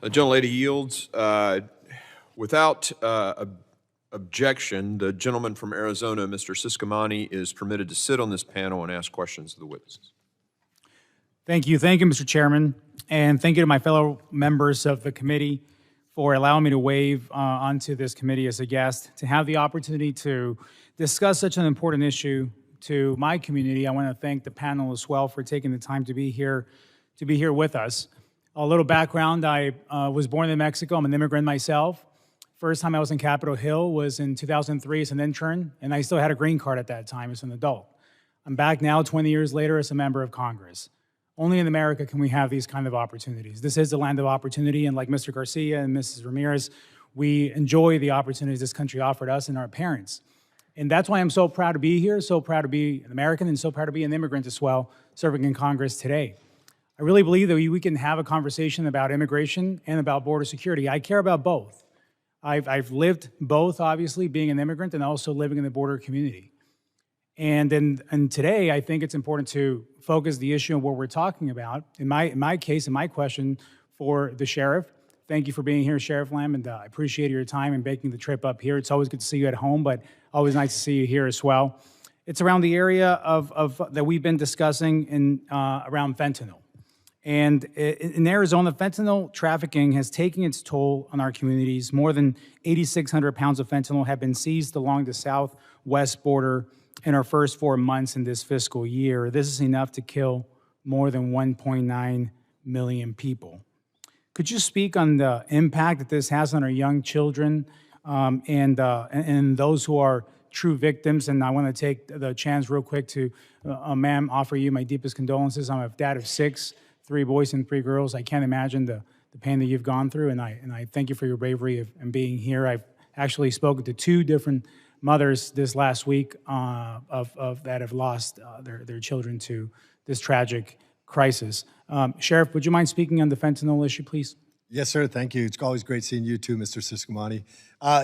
The gentlelady yields. Without objection, the gentleman from Arizona, Mr. Ciscomani, is permitted to sit on this panel and ask questions of the witnesses. Thank you, Mr. Chairman, and thank you to my fellow members of the committee for allowing me to waive onto this committee as a guest, to have the opportunity to discuss such an important issue to my community. I want to thank the panel as well for taking the time to be here with us. A little background, I was born in Mexico. I'm an immigrant myself. First time I was in Capitol Hill was in 2003 as an intern, and I still had a green card at that time as an adult. I'm back now 20 years later as a member of Congress. Only in America can we have these kind of opportunities. This is the land of opportunity, and like Mr. Garcia and Mrs. Ramirez, we enjoy the opportunities this country offered us and our parents. And that's why I'm so proud to be here, so proud to be an American, and so proud to be an immigrant as well, serving in Congress today. I really believe that we can have a conversation about immigration and about border security. I care about both. I've lived both, obviously, being an immigrant and also living in the border community. And today, I think it's important to focus the issue on what we're talking about. In my case, in my question for the sheriff, thank you for being here, Sheriff Lamb, and I appreciate your time and making the trip up here. It's always good to see you at home, but always nice to see you here as well. It's around the area of that we've been discussing around fentanyl. And in Arizona, fentanyl trafficking has taken its toll on our communities. More than 8,600 pounds of fentanyl have been seized along the southwest border in our first 4 months in this fiscal year. This is enough to kill more than 1.9 million people. Could you speak on the impact that this has on our young children and those who are true victims? And I want to take the chance real quick to, ma'am, offer you my deepest condolences. I'm a dad of 6, 3 boys and 3 girls. I can't imagine the pain that you've gone through, and I thank you for your bravery and being here. I've actually spoken to 2 different mothers this last week that have lost their children to this tragic crisis. Sheriff, would you mind speaking on the fentanyl issue, please? Yes, sir. Thank you. It's always great seeing you too, Mr. Ciscomani.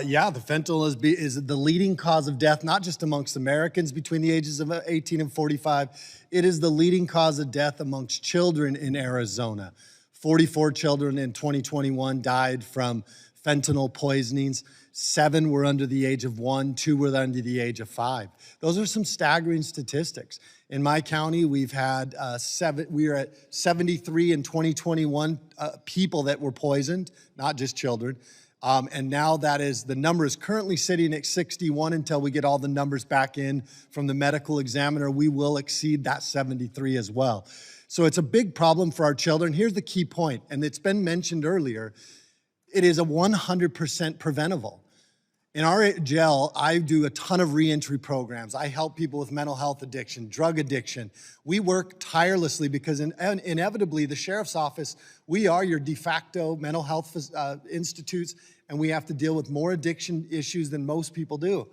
Yeah, the fentanyl is the leading cause of death, not just amongst Americans between the ages of 18 and 45. It is the leading cause of death amongst children in Arizona. 44 children in 2021 died from fentanyl poisonings. 7 were under the age of 1, 2 were under the age of 5. Those are some staggering statistics. In my county, we've had we are at 73 in 2021 people that were poisoned, not just children. And now the number is currently sitting at 61 until we get all the numbers back in from the medical examiner. We will exceed that 73 as well. So it's a big problem for our children. Here's the key point, and it's been mentioned earlier. It is a 100% preventable. In our jail, I do a ton of reentry programs. I help people with mental health addiction, drug addiction. We work tirelessly because inevitably the sheriff's office, we are your de facto mental health institutes, and we have to deal with more addiction issues than most people do.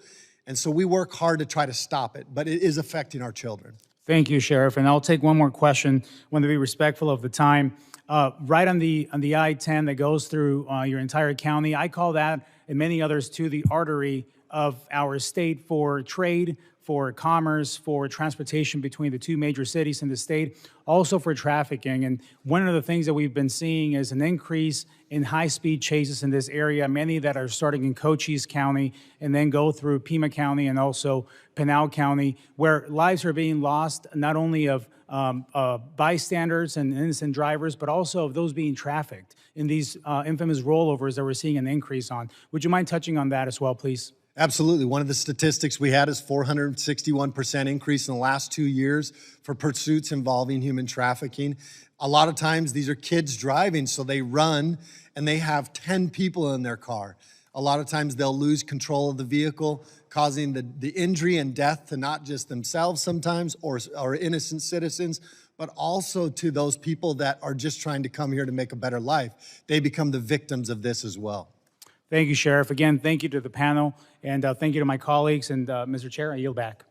And so we work hard to try to stop it, but it is affecting our children. Thank you, Sheriff. And I'll take one more question. I want to be respectful of the time. Right on the I-10 that goes through your entire county, I call that, and many others too, the artery of our state for trade, for commerce, for transportation between the 2 major cities in the state, also for trafficking. And one of the things that we've been seeing is an increase in high-speed chases in this area, many that are starting in Cochise County and then go through Pima County and also Pinal County, where lives are being lost, not only of bystanders and innocent drivers, but also of those being trafficked in these infamous rollovers that we're seeing an increase on. Would you mind touching on that as well, please? Absolutely. One of the statistics we had is 461% increase in the last 2 years for pursuits involving human trafficking. A lot of times these are kids driving, so they run and they have 10 people in their car. A lot of times they'll lose control of the vehicle, causing the injury and death to not just themselves sometimes or innocent citizens, but also to those people that are just trying to come here to make a better life. They become the victims of this as well. Thank you, Sheriff. Again, thank you to the panel, and thank you to my colleagues. And Mr. Chair, I yield back.